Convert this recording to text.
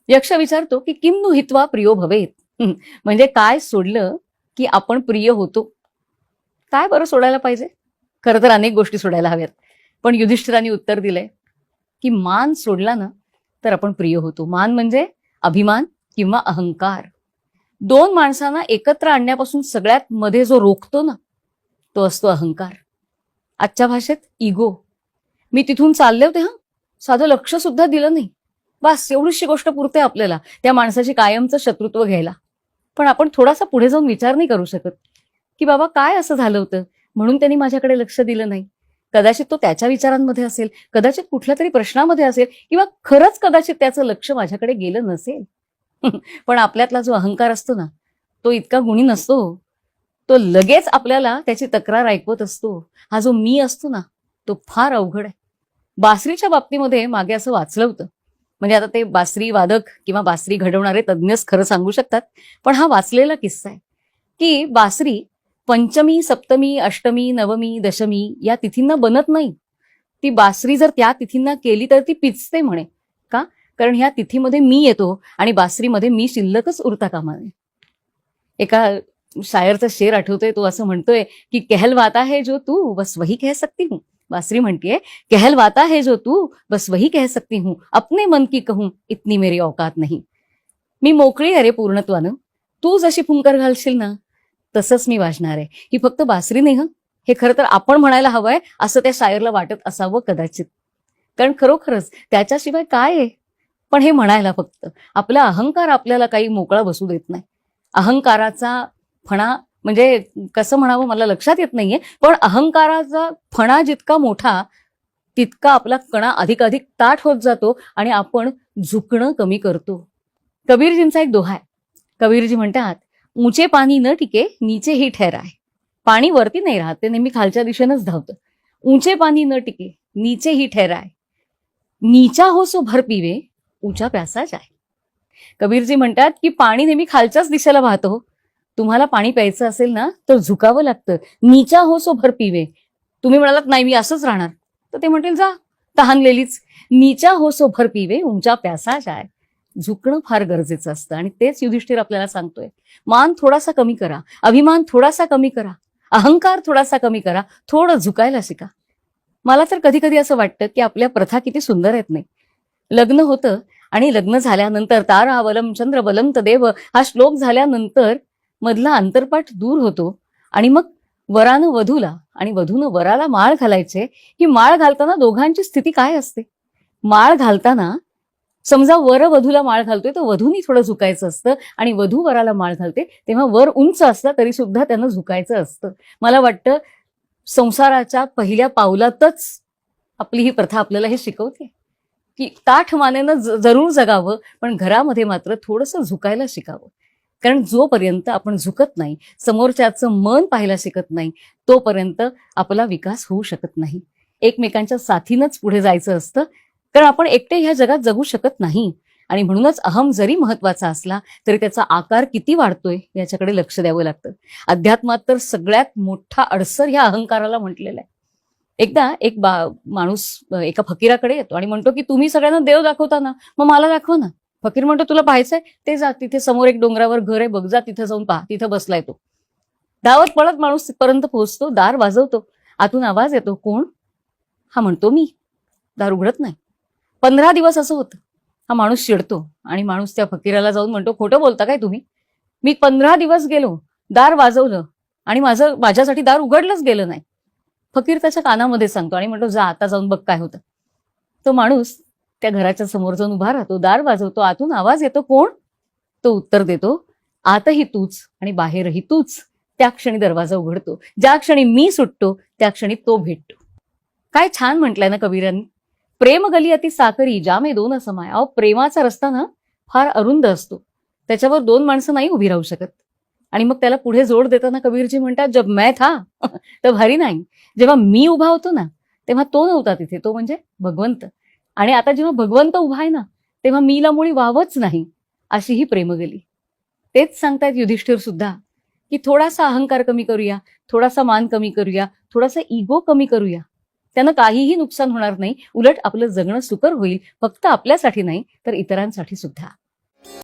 यक्ष विचारतो की किम नु हित्वा प्रियो भवेत. म्हणजे काय सोडलं की आपण प्रिय होतो. काय बरं सोडायला पाहिजे? खरं तर अनेक गोष्टी सोडायला हव्यात, पण युधिष्ठिरांनी उत्तर दिलंय की मान सोडला ना तर आपण प्रिय होतो. मान म्हणजे अभिमान किंवा अहंकार. दोन माणसांना एकत्र आणण्यापासून सगळ्यात मध्ये जो रोखतो ना तो असतो अहंकार. आजच्या भाषेत इगो. मी तिथून चालले होते, साधं लक्ष सुद्धा दिलं नाही, बस एवढीशी गोष्ट पुरते आपल्याला त्या माणसाची कायमचं शत्रुत्व घ्यायला. पण आपण थोडासा पुढे जाऊन विचार नाही करू शकत की बाबा काय असं झालं होतं म्हणून त्यांनी माझ्याकडे लक्ष दिलं नाही. कदाचित तो त्याच्या विचारांमध्ये असेल, कदाचित कुठल्या तरी प्रश्नामध्ये असेल, किंवा खरंच कदाचित त्याचं लक्ष माझ्याकडे गेलं नसेल. पण आपल्यातला जो अहंकार असतो ना तो इतका गुणी नसतो. तो लगेच आपल्याला त्याची तक्रार ऐकवत असतो. हा जो मी असतो ना तो फार अवघड आहे. बासरीच्या बाबतीमध्ये मागे असं वाचलं होतं, म्हणजे आता ते बासरी वादक किंवा बासरी घडवणारे तज्ज्ञच खरं सांगू शकतात, पण हा वाचलेला किस्सा आहे की बासरी पंचमी, सप्तमी, अष्टमी, नवमी, दशमी या तिथींना बनत नाही. ती बासरी जर त्या तिथींना केली तर ती पिचते म्हणे. का? कारण ह्या तिथीमध्ये मी येतो आणि बासरीमध्ये मी शिल्लकच उरता कामा नये. एका शायरचा शेर आठवतोय, तो असं म्हणतोय की कहलवाता है जो तू बस वही कह सकती हूँ. बासरी म्हणतीये कहलवाता है जो तू बस वही कह सकती हूँ, अपने मन की कहूँ इतनी मेरी औकात नहीं. मी मोकळी आहे रे पूर्णत्वानं, तू जशी फुंकर घालशील ना तसंच मी वाजणार आहे. ही फक्त बासरी नाही, हे खरं तर आपण म्हणायला हवंय असं त्या शायरला वाटत असावं कदाचित. कारण खरोखरच त्याच्याशिवाय काय आहे. पण हे म्हणायला फक्त आपला अहंकार आपल्याला काही मोकळा बसू देत नाही. अहंकाराचा फणा म्हणजे कसं म्हणावं मला लक्षात येत नाहीये, पण अहंकाराचा फणा जितका मोठा तितका आपला कणा अधिकाधिक ताठ होत जातो आणि आपण झुकणं कमी करतो. कबीरजींचा एक दोहा आहे. कबीरजी म्हणतात, ऊंचे पाणी न टिके नीचे ही ठहराय. पाणी वरती नाही राहत, ते नेहमी खालच्या दिशेनंच धावतं. ऊंचे पाणी न टिके नीचे ही ठहराय, नीचा हो सो भर पिवे ऊंचा प्यासा जाय. कबीरजी म्हणतात की पाणी नेहमी खालच्याच दिशेला वाहतो. तुम्हाला पाणी प्यायचं असेल ना तर झुकावं लागतं. नीचा हो सो भर पिवे. तुम्ही म्हणालात नाही मी असंच राहणार, तर ते म्हणतील जा तहानलेलीच. नीचा हो सो भर पिवे ऊंचा प्यासा जाय. झुकणं फार गरजेचं असतं आणि तेच युधिष्ठिर आपल्याला सांगतोय. मान थोडासा कमी करा, अभिमान थोडासा कमी करा, अहंकार थोडासा कमी करा, थोडं झुकायला शिका. मला तर कधी कधी असं वाटतं की आपल्या प्रथा किती सुंदर आहेत नाही. लग्न होतं आणि लग्न झाल्यानंतर ताराबलम चंद्रबलम तदेव हा श्लोक झाल्यानंतर मधला अंतरपाठ दूर होतो आणि मग वरानं वधूला आणि वधूनं वराला माळ घालायचे. ही माळ घालताना दोघांची स्थिती काय असते? माळ घालताना समजा वर वधूला माळ घालतोय तर वधूनी थोडं झुकायचं असतं आणि वधू वराला माळ घालते तेव्हा वर उंच असतं तरी सुद्धा त्यांना झुकायचं असतं. मला वाटतं संसाराच्या पहिल्या पावलातच आपली ही प्रथा आपल्याला हे शिकवते की ताठ मानेनं जरूर जगावं, पण घरामध्ये मात्र थोडंसं झुकायला शिकावं. कारण जोपर्यंत आपण झुकत नाही, समोरच्याचं मन पाहायला शिकत नाही, तोपर्यंत आपला विकास होऊ शकत नाही. एकमेकांच्या साथीनंच पुढे जायचं असतं, कारण आपण एकटे ह्या जगात जगू शकत नाही. आणि म्हणूनच अहम जरी महत्वाचा असला तरी त्याचा आकार किती वाढतोय याच्याकडे लक्ष द्यावं लागतं. अध्यात्मात तर सगळ्यात मोठा अडसर ह्या अहंकाराला म्हटलेला आहे. एकदा एक माणूस एका फकीराकडे येतो आणि म्हणतो की तुम्ही सगळ्यांना देव दाखवता ना, मग मला दाखव ना. फकीर म्हणतो तुला पाहायचंय ते जा, तिथे समोर एक डोंगरावर घर आहे बघ, जा तिथे जाऊन पहा, तिथं बसलाय तो. धावत पळत माणूस तिथपर्यंत पोहोचतो, दार वाजवतो, आतून आवाज येतो, कोण? हा म्हणतो मी. दार उघडत नाही. 15 दिवस असं होतं. हा माणूस चिडतो आणि माणूस त्या फकीराला जाऊन म्हणतो खोटं बोलता काय तुम्ही? मी 15 दिवस गेलो, दार वाजवलं आणि माझ्यासाठी दार उघडलंच गेलं नाही. फकीर त्याच्या कानामध्ये सांगतो आणि म्हणतो जा आता जाऊन बघ काय होतं. तो माणूस त्या घराच्या समोर जाऊन उभा राहतो, दार वाजवतो, आतून आवाज येतो, कोण? तो उत्तर देतो, आतही तूच आणि बाहेरही तूच. त्या क्षणी दरवाजा उघडतो. ज्या क्षणी मी सुटतो त्या क्षणी तो भेटतो. काय छान म्हटलंय ना कबीरांनी. प्रेम गली अति साकरी जामे दोन समाय. अहो प्रेमाचा रस्ता ना फार अरुंद असतो, त्याच्यावर दोन माणसं नाही उभी राहू शकत. आणि मग त्याला पुढे जोड देताना कबीरजी म्हणतात जब मैं था तर भारी नाही. जेव्हा मी उभा होतो ना तेव्हा तो नव्हता तिथे, तो म्हणजे भगवंत. आणि आता जेव्हा भगवंत उभा आहे ना तेव्हा मीला मुळी वावच नाही, अशी ही प्रेमगली. तेच सांगतायत युधिष्ठिर सुद्धा की थोडासा अहंकार कमी करूया, थोडासा मान कमी करूया, थोडासा इगो कमी करूया. त्यानं काहीही नुकसान होणार नाही, उलट आपलं जगणं सुकर होईल, फक्त आपल्यासाठी नाही तर इतरांसाठी सुद्धा.